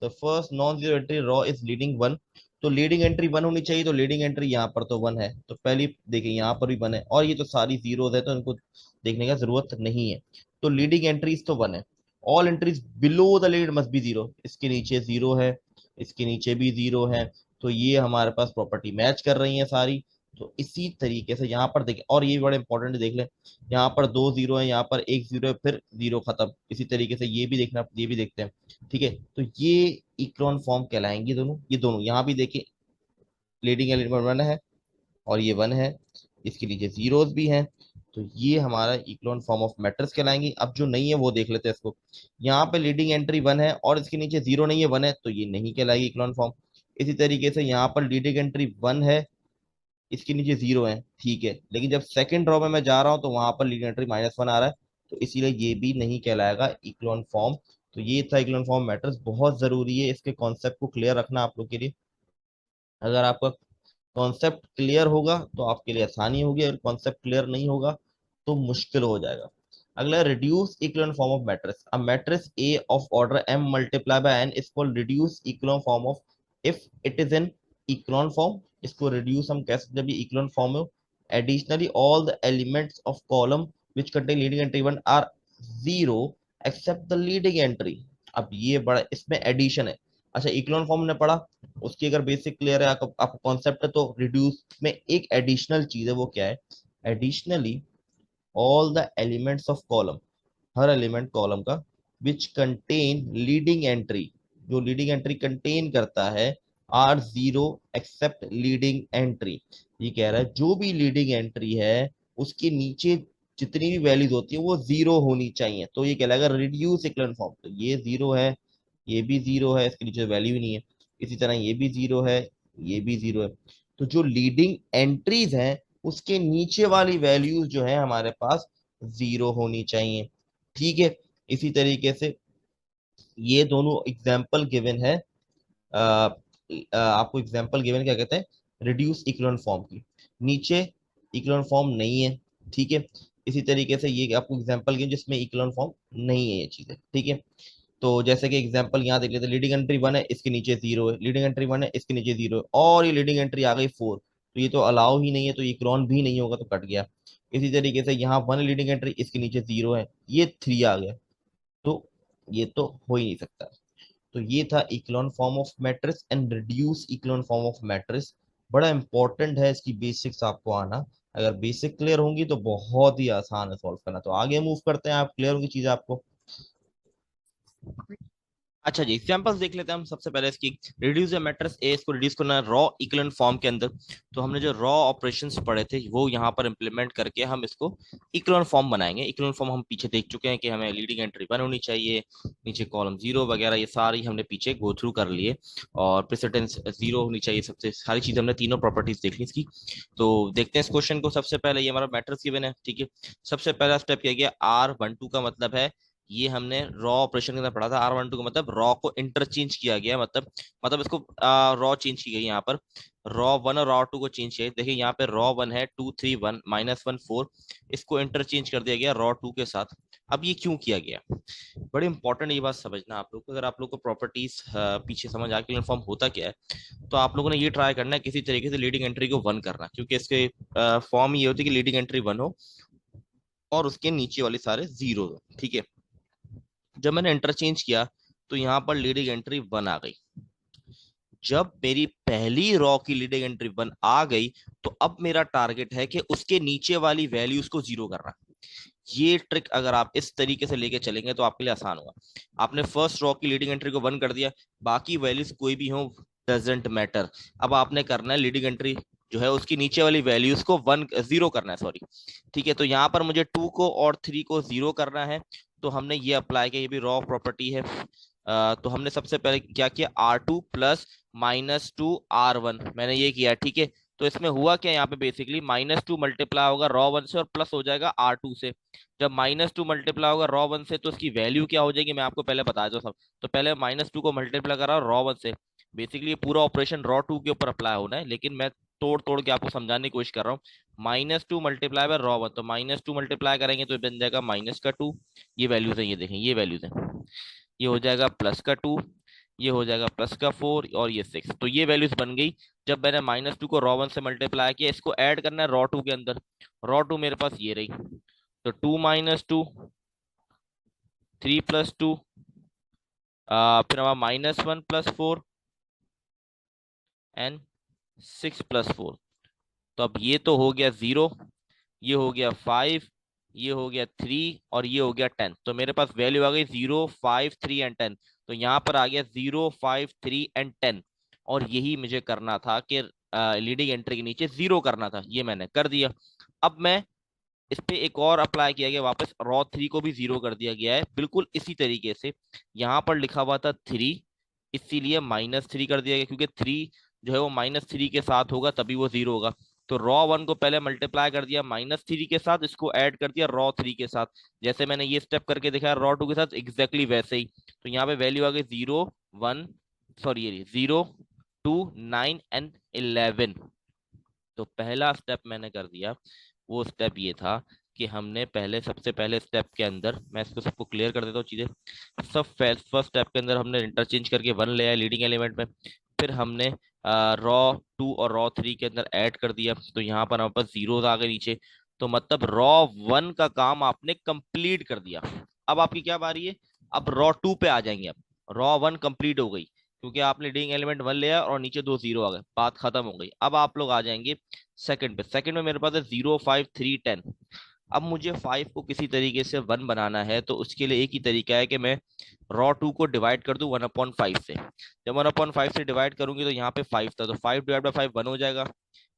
the first non zero entry raw is leading one. तो लीडिंग एंट्री वन होनी चाहिए, तो लीडिंग एंट्री यहाँ पर तो वन है, तो पहली देखिए यहाँ पर भी वन है, और ये तो सारी जीरोज है तो इनको देखने का जरूरत नहीं है। तो लीडिंग एंट्रीज तो वन है। All entries below the lead must be zero, इसके नीचे जीरो है, इसके नीचे भी जीरो है। तो ये हमारे पास प्रॉपर्टी मैच कर रही है सारी। तो इसी तरीके से यहाँ पर देखें, और ये भी बड़े इंपॉर्टेंट देख लें, यहाँ पर दो जीरो है, यहाँ पर एक जीरो है, फिर जीरो खत्म। इसी तरीके से ये भी देखना, ये भी देखते हैं। ठीक है, तो ये इक्लॉन फॉर्म कहलाएंगे दोनों। ये दोनों यहाँ भी देखिए, लीडिंग एलिमेंट वन है और ये वन है, इसके नीचे जीरोस भी हैं। तो ये हमारा इक्लॉन फॉर्म ऑफ मैट्रिक्स कहलाएंगे। अब जो नहीं है वो देख लेते हैं इसको। यहाँ पे लीडिंग एंट्री वन है और इसके नीचे जीरो नहीं है, वन है, तो ये नहीं कहलाएगी इक्लॉन फॉर्म। इसी तरीके से यहाँ पर लीडिंग एंट्री वन है, इसके नीचे जीरो है, ठीक है, लेकिन जब सेकंड रो में मैं जा रहा हूँ तो वहां पर लीडिंग एंट्री माइनस वन आ रहा है, तो इसीलिए ये भी नहीं कहलाएगा इक्लॉन फॉर्म। तो ये था इक्लॉन फॉर्म मैट्रिक्स। बहुत जरूरी है इसके कॉन्सेप्ट को क्लियर रखना आप लोग के लिए। अगर आपका कॉन्सेप्ट क्लियर होगा तो आपके लिए आसानी होगी, अगर कॉन्सेप्ट क्लियर नहीं होगा तो मुश्किल हो जाएगा। अगला, reduce equivalent form of matrix. अब matrix A of order m multiply by n is called reduce equivalent form of if it is an equivalent form इसको रिड्यूस हम कह सकते हैं इक्विवेलेंट फॉर्म में। Additionally all the elements of column which contain leading entry one are zero except the leading entry. अब ये बड़ा इसमें एडिशन है। अच्छा, इक्विवेलेंट फॉर्म ने पढ़ा, उसकी अगर बेसिक क्लियर है आपको कॉन्सेप्ट है, तो रिड्यूस में एक एडिशनल चीज है, वो क्या है? Additionally all the elements of column, हर एलिमेंट कॉलम का, विच कंटेन लीडिंग एंट्री, जो लीडिंग एंट्री कंटेन करता है, are zero except leading entry. ये कह रहा है जो भी लीडिंग एंट्री है उसके नीचे जितनी भी वैल्यूज होती है वो जीरो होनी चाहिए। तो ये कहलाएगा रिड्यूस इक्विवेलेंट फॉर्म। तो ये जीरो है, ये भी जीरो है, इसके नीचे वैल्यू ही नहीं है। इसी तरह ये भी जीरो है, ये भी जीरो है। तो जो लीडिंग एंट्रीज हैं उसके नीचे वाली वैल्यूज जो है हमारे पास जीरो होनी चाहिए। ठीक है, इसी तरीके से ये दोनों एग्जाम्पल गिवन है। आपको एग्जाम्पल गिवन क्या कहते हैं? रिड्यूस इक्विवेलेंट फॉर्म की। नीचे इक्विवेलेंट फॉर्म नहीं है, ठीक है। इसी तरीके से ये आपको एग्जाम्पल गिवन जिसमें इक्विवेलेंट फॉर्म नहीं है ये चीजें, ठीक है। तो जैसे कि एग्जांपल यहाँ देख लेते हैं, लीडिंग एंट्री वन है, इसके नीचे जीरो है, लीडिंग एंट्री वन है, इसके नीचे जीरो है, और ये लीडिंग एंट्री आ गई फोर, तो ये तो अलाउ ही नहीं है, तो ये क्रॉन भी नहीं होगा, तो कट गया। इसी तरीके से यहाँ वन लीडिंग एंट्री, इसके नीचे जीरो है, ये थ्री आ गया, तो ये तो हो ही नहीं सकता। तो ये था echelon form of matrix and reduce echelon form of matrix. बड़ा इंपॉर्टेंट है इसकी बेसिक्स आपको आना। अगर बेसिक क्लियर होंगी तो बहुत ही आसान है सॉल्व करना। तो आगे मूव करते हैं, आप क्लियर होगी चीज आपको। अच्छा जी, एग्जांपल्स देख लेते हैं हम। सबसे पहले इसकी रिड्यूस द मैट्रिक्स ए, इसको रिड्यूस करना है रॉ इक्विवेलेंट फॉर्म के अंदर। तो हमने जो रॉ ऑपरेशंस पढ़े थे वो यहाँ पर इंप्लीमेंट करके हम इसको इक्विवेलेंट फॉर्म बनाएंगे। इक्विवेलेंट फॉर्म हम पीछे देख चुके हैं कि हमें लीडिंग एंट्री वन होनी चाहिए, नीचे कॉलम जीरो वगैरह, ये सारी हमने पीछे गो थ्रू कर लिए, और प्रेसिडेंस जीरो होनी चाहिए, सबसे सारी चीज हमने तीनों प्रॉपर्टीज देख ली इसकी। तो देखते हैं इस क्वेश्चन को। सबसे पहले ये हमारा मैट्रिक्स गिवन है, ठीक है। सबसे पहला स्टेप किया गया आर वन टू का मतलब है, ये हमने रॉ ऑपरेशन के अंदर पढ़ा था, आर वन टू का मतलब रॉ को इंटरचेंज किया गया, मतलब इसको रॉ चेंज की गई यहाँ पर। रॉ वन और रॉ टू को चेंज किया, देखिए यहाँ पे रॉ वन है two three one minus one four, इसको इंटरचेंज कर दिया गया रॉ टू के साथ। अब ये क्यों किया गया? बड़ी इंपॉर्टेंट ये बात समझना आप लोग को। अगर आप लोग को प्रॉपर्टीज पीछे समझ आ के फॉर्म होता क्या है, तो आप लोगों ने ये ट्राई करना है किसी तरीके से लीडिंग एंट्री को वन करना, क्योंकि इसके फॉर्म ये होती है कि लीडिंग एंट्री वन हो और उसके नीचे वाले सारे जीरो हो, ठीक है। जब मैंने इंटरचेंज किया तो यहाँ पर लीडिंग एंट्री वन आ गई। जब मेरी पहली रॉ की लीडिंग एंट्री वन आ गई, तो अब मेरा टारगेट है कि उसके नीचे वाली वैल्यूज को जीरो करना। ये ट्रिक अगर आप इस तरीके से लेके चलेंगे तो आपके लिए आसान होगा। आपने फर्स्ट रॉ की लीडिंग एंट्री को वन कर दिया, बाकी वैल्यूज कोई भी हो डजेंट मैटर। अब आपने करना है लीडिंग एंट्री जो है उसकी नीचे वाली वैल्यूज को वन जीरो करना है, सॉरी, ठीक है। तो यहाँ पर मुझे टू को और थ्री को जीरो करना है, तो हमने ये अप्लाई किया, ये भी रॉ प्रॉपर्टी है। तो हमने सबसे पहले क्या किया, R two plus minus two R one, मैंने ये किया, ठीक है। तो इसमें हुआ क्या, यहाँ पे बेसिकली माइनस टू मल्टीप्लाई होगा रॉ वन से और प्लस हो जाएगा आर टू से। जब माइनस टू मल्टीप्लाई होगा रॉ वन से तो उसकी वैल्यू क्या हो जाएगी, मैं आपको पहले बता दूं सब। तो पहले माइनस टू को मल्टीप्लाई करा रॉ वन से, बेसिकली ये पूरा ऑपरेशन रॉ टू के ऊपर अप्लाई होना है, लेकिन मैं तोड़ तोड़ के आपको समझाने की कोशिश कर रहा हूँ। Minus two multiply by raw one, तो माइनस टू मल्टीप्लाई करेंगे तो बन जाएगा माइनस का टू, ये वैल्यूज है, ये देखें ये वैल्यूज है। ये हो जाएगा प्लस का टू, ये हो जाएगा प्लस का फोर, और ये सिक्स। तो ये वैल्यूज बन गई। जब मैंने माइनस टू को रॉ वन से मल्टीप्लाई किया, इसको ऐड करना है रॉ टू के अंदर। रॉ टू मेरे पास ये रही, तो two minus two, three plus two, फिर हमारा minus one plus four and six plus four. तो अब ये तो हो गया जीरो, ये हो गया फाइव, ये हो गया थ्री, और ये हो गया टेन। तो मेरे पास वैल्यू आ गई zero five three and ten. तो यहाँ पर आ गया zero five three and ten, और यही मुझे करना था कि लीडिंग एंट्री के नीचे जीरो करना था, ये मैंने कर दिया। अब मैं इस पे एक और अप्लाई किया गया, वापस रॉ थ्री को भी जीरो कर दिया गया है, बिल्कुल इसी तरीके से। यहाँ पर लिखा हुआ था थ्री, इसीलिए माइनस थ्री कर दिया गया, क्योंकि थ्री जो है वो माइनस थ्री के साथ होगा तभी वो जीरो होगा। तो रॉ वन को पहले मल्टीप्लाई कर दिया माइनस थ्री के साथ, इसको ऐड कर दिया रॉ थ्री के साथ, जैसे मैंने ये स्टेप करके दिखाया रॉ टू के साथ, एग्जैक्टली वैसे ही। तो यहाँ पे वैल्यू आ गई जीरो वन, सॉरी ये जीरो टू नाइन एंड 11। तो पहला स्टेप मैंने कर दिया, वो स्टेप ये था कि हमने पहले सबसे पहले स्टेप के अंदर, मैं इसको सबको क्लियर कर देता हूँ चीजें। सब फर्स्ट स्टेप के अंदर हमने इंटरचेंज करके वन ले आया लीडिंग एलिमेंट में, फिर हमने रॉ 2 और रॉ 3 के अंदर ऐड कर दिया, तो यहाँ पर हमारे पास जीरोस आ गए नीचे। तो मतलब रॉ 1 का काम आपने कंप्लीट कर दिया। अब आपकी क्या बारी है, अब रॉ 2 पे आ जाएंगे। अब रॉ 1 कंप्लीट हो गई क्योंकि आपने लीडिंग एलिमेंट 1 लिया और नीचे 2 जीरो आ गए, बात खत्म हो गई। अब आप लोग आ जाएंगे सेकंड पे। सेकंड में मेरे पास है 0, 5, 3, 10। अब मुझे 5 को किसी तरीके से 1 बनाना है, तो उसके लिए एक ही तरीका है कि मैं रॉ 2 को डिवाइड कर दूं 1/5 से। जब 1/5 से डिवाइड करूंगी तो यहाँ पे 5 था, तो 5 डिवाइड बाई 5 1 हो जाएगा।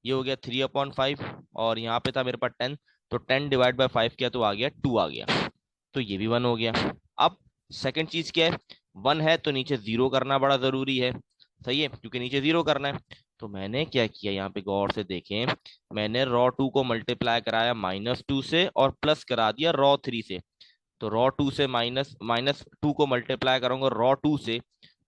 ये हो गया 3/5, और यहाँ पे था मेरे पास 10, तो 10 डिवाइड बाई 5 किया तो आ गया 2 आ गया। तो ये भी 1 हो गया। अब सेकंड चीज क्या है, 1 है तो नीचे जीरो करना बड़ा जरूरी है। सही है, क्योंकि नीचे जीरो करना है। तो मैंने क्या किया, यहाँ पे गौर से देखें, मैंने रॉ 2 को मल्टीप्लाई कराया -2 से और प्लस करा दिया रॉ 3 से। तो रॉ 2 से माइनस माइनस टू को मल्टीप्लाई करूंगा रॉ 2 से,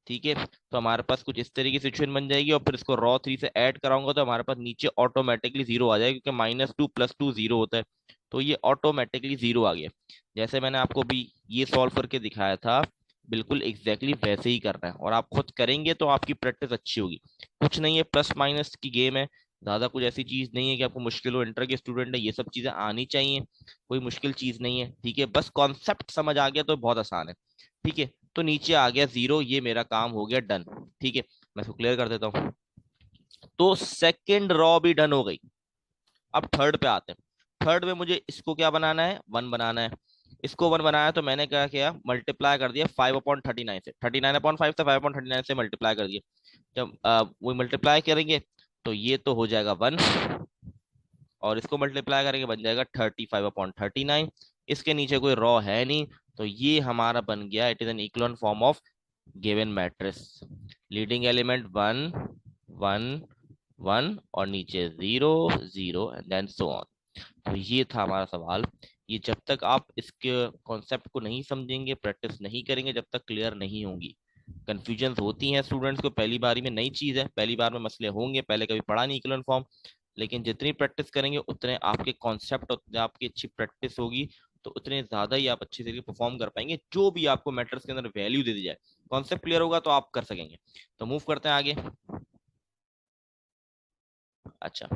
ठीक है। तो हमारे पास कुछ इस तरीके की सिचुएशन बन जाएगी, और फिर इसको रॉ 3 से ऐड कराऊंगा तो हमारे पास नीचे ऑटोमेटिकली जीरो आ जाएगा, क्योंकि -2 + 2 जीरो होता है। तो ये ऑटोमेटिकली जीरो आ गया। जैसे मैंने आपको भी ये सॉल्व करके दिखाया था, बिल्कुल एग्जैक्टली वैसे ही करना है, और आप खुद करेंगे तो आपकी प्रैक्टिस अच्छी होगी। कुछ नहीं है, प्लस माइनस की गेम है। ज्यादा कुछ ऐसी चीज नहीं है कि आपको मुश्किल हो। इंटर के स्टूडेंट है, ये सब चीजें आनी चाहिए, कोई मुश्किल चीज नहीं है, ठीक है। बस कॉन्सेप्ट समझ आ गया तो बहुत आसान है, ठीक है। तो नीचे आ गया जीरो, ये मेरा काम हो गया डन, ठीक है। मैं इसको क्लियर कर देता हूँ। तो सेकेंड रॉ भी डन हो गई। अब थर्ड पे आते हैं। थर्ड में मुझे इसको क्या बनाना है, 1 बनाना है। इसको 1 बनाया तो मैंने क्या किया, मल्टीप्लाई कर दिया 5/39 से। 39/5 से 5/39 से मल्टीप्लाई कर दिया। जब वो मल्टीप्लाई करेंगे तो ये तो हो जाएगा 1, और इसको मल्टीप्लाई करेंगे बन जाएगा 35/39। इसके नीचे कोई रॉ है नहीं, तो ये हमारा बन गया, it is an equivalent form of given matrix. Leading element 1, 1, 1 और नीचे 0, 0 एंड देन सो ऑन। तो ये था हमारा सवाल। ये जब तक आप इसके कॉन्सेप्ट को नहीं समझेंगे, प्रैक्टिस नहीं करेंगे, जब तक क्लियर नहीं होंगी। कंफ्यूजन होती हैं स्टूडेंट्स को, पहली बारी में नई चीज है, पहली बार में मसले होंगे, पहले कभी पढ़ा नहीं इक्विवेलेंट फॉर्म। लेकिन जितनी प्रैक्टिस करेंगे उतने आपके कॉन्सेप्ट, उतने आपकी अच्छी प्रैक्टिस होगी, तो उतने ज्यादा ही आप अच्छी तरीके परफॉर्म कर पाएंगे। जो भी आपको मैटर्स के अंदर वैल्यू दे दी जाए, कॉन्सेप्ट क्लियर होगा तो आप कर सकेंगे। तो मूव करते हैं आगे। अच्छा,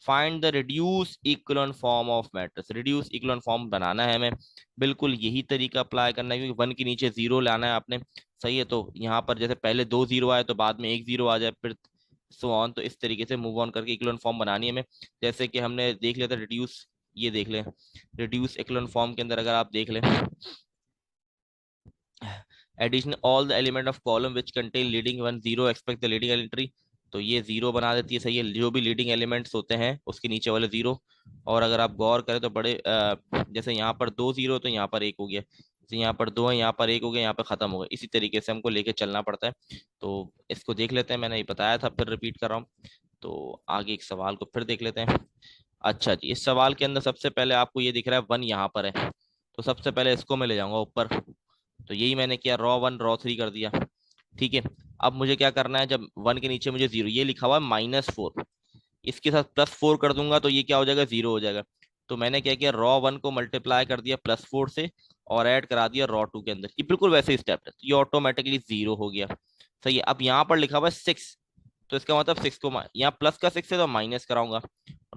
find the reduce equivalent form of matrix. Reduce equivalent form बनाना है हमें, बिल्कुल यही तरीका अप्लाई करना है, क्योंकि 1 के नीचे जीरो लाना है आपने। सही है, तो यहाँ पर जैसे पहले 2 जीरो आए तो बाद में 1 जीरो आ जाए, फिर सो ऑन। तो इस तरीके से मूव ऑन करके इक्विवेलेंट फॉर्म बनानी है हमें। जैसे कि हमने देख लिया था रिड्यूस, ये देख लें, रिड्यूस इक्विवेलेंट फॉर्म के अंदर अगर आप देख लें, addition all the element of column which contain leading 1 0 expect the leading entry. तो ये जीरो बना देती है, सही है। जो भी लीडिंग एलिमेंट्स होते हैं उसके नीचे वाले जीरो। और अगर आप गौर करें तो बड़े जैसे यहाँ पर 2 जीरो तो यहाँ पर 1 हो गया, जैसे यहाँ पर 2 है यहाँ पर 1 हो गया, यहाँ पर खत्म हो गया। इसी तरीके से हमको लेके चलना पड़ता है। तो इसको देख लेते हैं, मैंने ये बताया था, फिर रिपीट कर रहा हूँ। तो आगे एक सवाल को फिर देख लेते हैं। अच्छा जी, इस सवाल के अंदर सबसे पहले आपको ये दिख रहा है 1 यहाँ पर है, तो सबसे पहले इसको मैं ले जाऊंगा ऊपर। तो यही मैंने किया, रॉ 1 रॉ 3 कर दिया, ठीक है। अब मुझे क्या करना है, जब 1 के नीचे मुझे जीरो, ये लिखा हुआ है -4, इसके साथ +4 कर दूंगा तो ये क्या हो जाएगा, जीरो हो जाएगा। तो मैंने क्या किया, रॉ 1 को मल्टीप्लाई कर दिया +4 से, और ऐड करा दिया रॉ 2 के अंदर। ये बिल्कुल वैसे ही स्टेप है, तो ये ऑटोमेटिकली जीरो हो गया। सही है। अब यहाँ पर लिखा हुआ है 6, तो इसका मतलब 6 को यहाँ प्लस का 6 है तो माइनस कराऊंगा।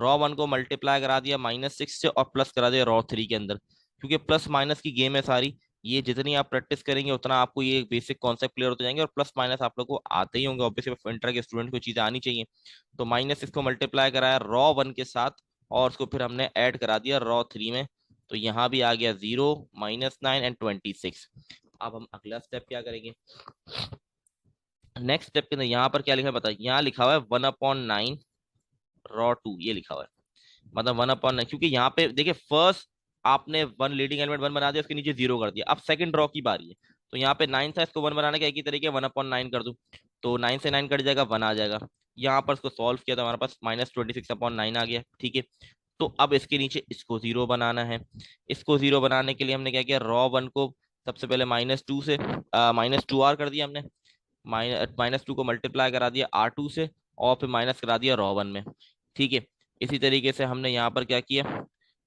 रॉ 1 को मल्टीप्लाई करा दिया -6 से, और प्लस करा दिया रॉ 3 के अंदर। क्योंकि प्लस माइनस की गेम है सारी, ये जितनी आप प्रैक्टिस करेंगे उतना आपको ये बेसिक कॉन्सेप्ट क्लियर होते जाएंगे, और प्लस माइनस आप लोग को आते ही होंगे, ऑब्वियसली इंटर के स्टूडेंट को चीजें आनी चाहिए। तो -6 को मल्टीप्लाई कराया रॉ 1 के साथ, और उसको फिर हमने ऐड करा दिया रॉ 3 में। तो यहाँ भी आ गया 0, -9 एंड 26। अब हम अगला स्टेप क्या करेंगे, नेक्स्ट स्टेप के अंदर यहाँ पर क्या लिखा है बताइए। यहाँ लिखा हुआ है 1/9 रॉ 2, ये लिखा हुआ है, मतलब 1/9। क्योंकि यहाँ पे देखिए, फर्स्ट आपने 1 लीडिंग एलिमेंट 1 बना दिया, उसके नीचे जीरो कर दिया। अब सेकंड रॉ की बारी है, तो यहाँ पे 9 था, इसको 1 बनाने का एक ही तरीके 1/9 कर दूं, तो 9 से 9 कट जाएगा, 1 आ जाएगा। यहाँ पर इसको सॉल्व किया तो हमारे पास -26/9 आ गया, ठीक है। तो अब इसके नीचे इसको जीरो बनाना है। इसको जीरो बनाने के लिए हमने क्या किया, रॉ 1 को सबसे पहले -2 से -2r कर दिया हमने, -2 को मल्टीप्लाई करा दिया R2 से, और फिर माइनस करा दिया रॉ 1 में, ठीक है। इसी तरीके से हमने यहाँ पर क्या किया,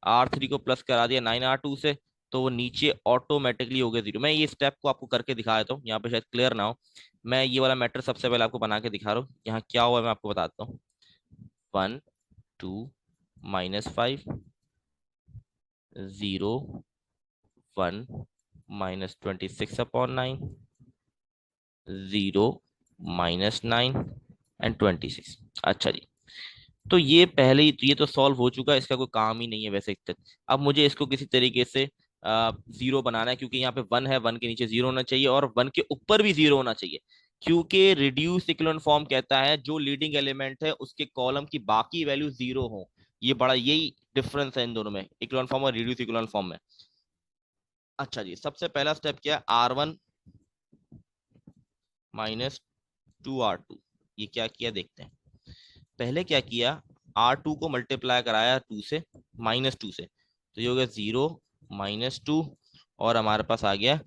R3 को प्लस करा दिया 9R2 से, तो वो नीचे ऑटोमेटिकली हो गया जीरो। मैं ये स्टेप को आपको करके दिखा देता हूँ, यहाँ पे शायद क्लियर ना हो। मैं ये वाला मैटर सबसे पहले आपको बना के दिखा रहा हूँ। यहाँ क्या हुआ है मैं आपको बताता हूँ। 1 2 -5 0 1 -26/9 0 -9 एंड 26। अच्छा जी, तो ये पहले ही ये तो सॉल्व हो चुका है, इसका कोई काम ही नहीं है वैसे तक। अब मुझे इसको किसी तरीके से जीरो बनाना है, क्योंकि यहाँ पे वन है, वन के नीचे जीरो होना चाहिए और वन के ऊपर भी जीरो होना चाहिए। क्योंकि रिड्यूस इक्विवेलेंट फॉर्म कहता है जो लीडिंग एलिमेंट है उसके कॉलम की बाकी वैल्यू जीरो हो। ये बड़ा यही डिफरेंस है इन दोनों में, इक्विवेलेंट फॉर्म और रिड्यूस इक्विवेलेंट फॉर्म में। अच्छा जी, सबसे पहला स्टेप क्या है, R1 -2R2। ये क्या किया देखते हैं। पहले क्या किया, R2 को मल्टीप्लाई कराया 2 से, -2 से, तो ये हो गया 0 -2। और हमारे पास आ गया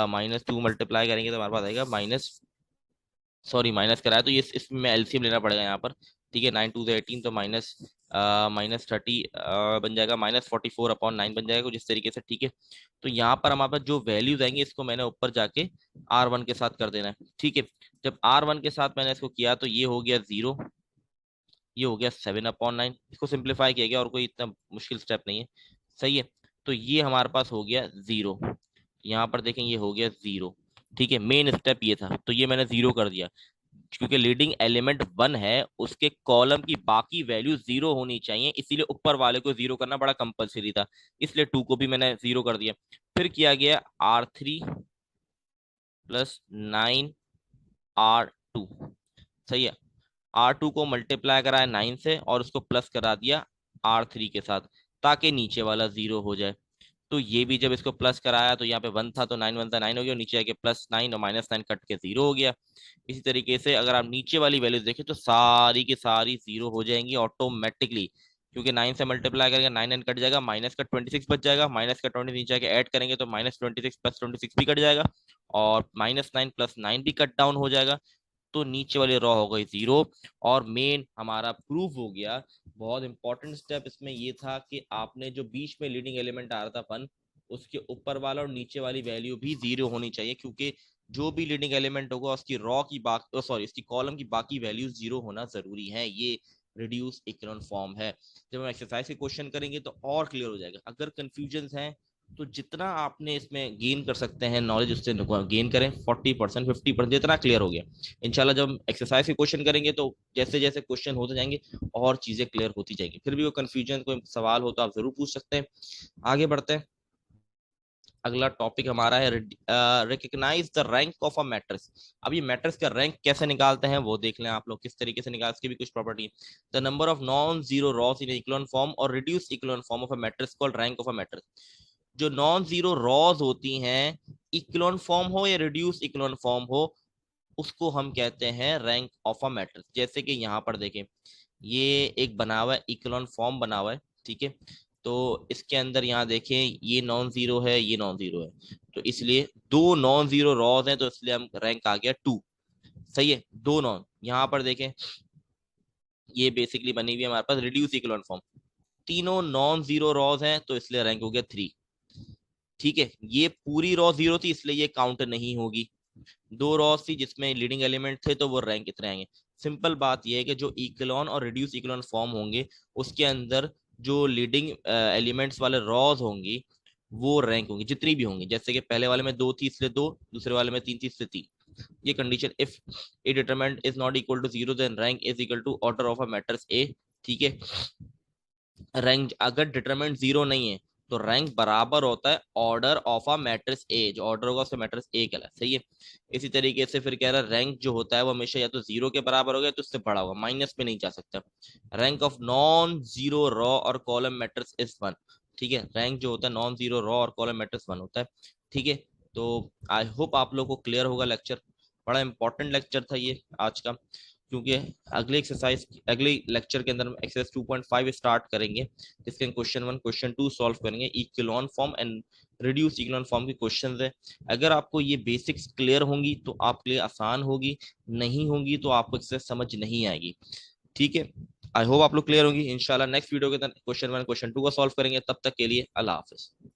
-2 मल्टीप्लाई करेंगे तो हमारे पास आएगा माइनस कराया तो ये इसमें मैं एलसीएम लेना पड़ेगा यहाँ पर। ठीक है, 9 2 18, तो -30 बन जाएगा, -44/9 बन जाएगा कुछ इस तरीके से। ठीक है, तो यहाँ पर हमारे पास जो वैल्यूज आएंगे इसको मैंने ऊपर जाके R1 के साथ कर देना है। ठीक है, जब R1 के साथ मैंने इसको किया तो ये हो गया 0, ये हो गया 7/9। इसको सिंप्लीफाई किया गया और कोई इतना मुश्किल स्टेप नहीं है। सही है, तो ये हमारे पास हो गया 0। यहाँ पर देखें ये हो गया 0। ठीक है, मेन स्टेप ये था, तो ये मैंने 0 कर दिया। क्योंकि लीडिंग एलिमेंट 1 है, उसके कॉलम की बाकी वैल्यू 0 होनी चाहिए, इसीलिए ऊपर वाले को 0 करना बड़ा कंपलसरी था, इसलिए 2 को भी मैंने 0 कर दिया। फिर किया गया R3 + 9R2। सही है, R2 को मल्टीप्लाई कराया 9 से और उसको प्लस करा दिया R3 के साथ, ताकि नीचे वाला 0 हो जाए। तो ये भी जब इसको प्लस कराया तो यहाँ पे 1 था, तो 9 1 था 9 हो गया, और नीचे आके +9 और -9 कट के 0 हो गया। इसी तरीके से अगर आप नीचे वाली वैल्यूज देखें तो सारी की सारी 0 हो जाएंगी ऑटोमेटिकली, क्योंकि 9 से मल्टीप्लाई करेंगे 9 9 कट जाएगा, माइनस का 26 बच जाएगा, माइनस का 20 नीचे आके ऐड करेंगे तो -26 + 26 भी कट जाएगा, और -9 + 9 भी कट डाउन हो जाएगा। तो नीचे वाली रॉ हो गई 0, और मेन हमारा प्रूफ हो गया। बहुत इंपॉर्टेंट स्टेप इसमें ये था कि आपने जो बीच में लीडिंग एलिमेंट आ रहा था 1, उसके ऊपर वाला और नीचे वाली वैल्यू भी 0 होनी चाहिए, क्योंकि जो भी लीडिंग एलिमेंट होगा उसकी रॉ की सॉरी इसकी कॉलम की बाकी वैल्यू 0 होना जरूरी है। ये रिड्यूस इक्विवेलेंट फॉर्म है। जब हम एक्सरसाइज के क्वेश्चन करेंगे तो और क्लियर हो जाएगा। अगर कंफ्यूजन है तो जितना आपने इसमें गेन कर सकते हैं नॉलेज, उससे गेन करें, 40% 50% जितना क्लियर हो गया। इंशाल्लाह जब हम एक्सरसाइज के क्वेश्चन करेंगे तो जैसे जैसे क्वेश्चन होते जाएंगे और चीजें क्लियर होती जाएंगी। फिर भी कोई कंफ्यूजन कोई सवाल हो तो आप जरूर पूछ सकते हैं। आगे बढ़ते हैं। अगला टॉपिक हमारा है recognize the rank of a matrix. अब ये मैट्रिक्स का रैंक कैसे निकालते हैं वो देख लें आप लोग, किस तरीके से निकाल, इसकी भी कुछ प्रॉपर्टी है। The number of non zero rows in equivalent form और reduce equivalent form of a matrix called rank of a matrix. जो नॉन जीरो रॉज होती हैं, इक्विवेलेंट फॉर्म हो या रिड्यूस इक्विवेलेंट फॉर्म हो, उसको हम कहते हैं रैंक ऑफ अ मैट्रिक्स। जैसे कि यहाँ पर देखें, ये एक बना हुआ है इक्विवेलेंट फॉर्म बना हुआ है। ठीक है, तो इसके अंदर यहाँ देखें ये नॉन जीरो है, ये नॉन जीरो है, तो इसलिए दो नॉन जीरो रॉज हैं, तो इसलिए हम रैंक आ गया 2। सही है, दो नॉन। यहाँ पर देखें ये बेसिकली बनी हुई है हमारे पास रिड्यूस इक्विवेलेंट फॉर्म, तीनों नॉन जीरो रॉज हैं, तो इसलिए रैंक हो गया 3। ठीक है, ये पूरी रॉ जीरो थी इसलिए ये काउंट नहीं होगी। दो रॉस थी जिसमें लीडिंग एलिमेंट थे, तो वो रैंक कितने आएंगे। सिंपल बात यह है कि जो इक्विवेलेंट और रिड्यूस इक्विवेलेंट फॉर्म होंगे उसके अंदर जो लीडिंग एलिमेंट्स वाले रॉस होंगी वो रैंक होंगी, जितनी भी होंगी। जैसे कि पहले वाले में 2 थी इसलिए 2, दूसरे वाले में 3 थी इसलिए 3। ये condition if A determinant is not equal to 0 then rank is equal to order of a matrix A. ठीक है, रैंक अगर डिटरमिनेंट 0 नहीं है तो रैंक बराबर होता है ऑर्डर ऑफ अ मैट्रिक्स ए, जो ऑर्डर होगा उससे मैट्रिक्स ए कहलाता है। सही है, इसी तरीके से फिर कह रहा है रैंक जो होता है वो हमेशा या तो 0 के बराबर होगा तो उससे बड़ा होगा, माइनस में नहीं जा सकता। Rank of non zero raw और कॉलम मैट्रिक्स इज 1। ठीक है, रैंक जो होता है नॉन जीरो रॉ और कॉलम मैट्रिक्स 1 होता है। ठीक है, तो आई होप आप लोग को क्लियर होगा लेक्चर। बड़ा इंपॉर्टेंट लेक्चर था ये आज का, क्योंकि अगले लेक्चर के अंदर हम एक्सरसाइज 2.5 स्टार्ट करेंगे, जिसके क्वेश्चन 1 क्वेश्चन 2 सॉल्व करेंगे। Equivalent form and reduce equivalent form के क्वेश्चंस है। अगर आपको ये बेसिक्स क्लियर होंगी तो आपके लिए आसान होगी, नहीं होंगी तो आपको इससे समझ नहीं आएगी। ठीक है, आई होप आप लोग क्लियर होंगी। इंशाल्लाह नेक्स्ट वीडियो के अंदर क्वेश्चन 1 क्वेश्चन 2 का सॉल्व करेंगे। तब तक के लिए अल्लाह हाफिज।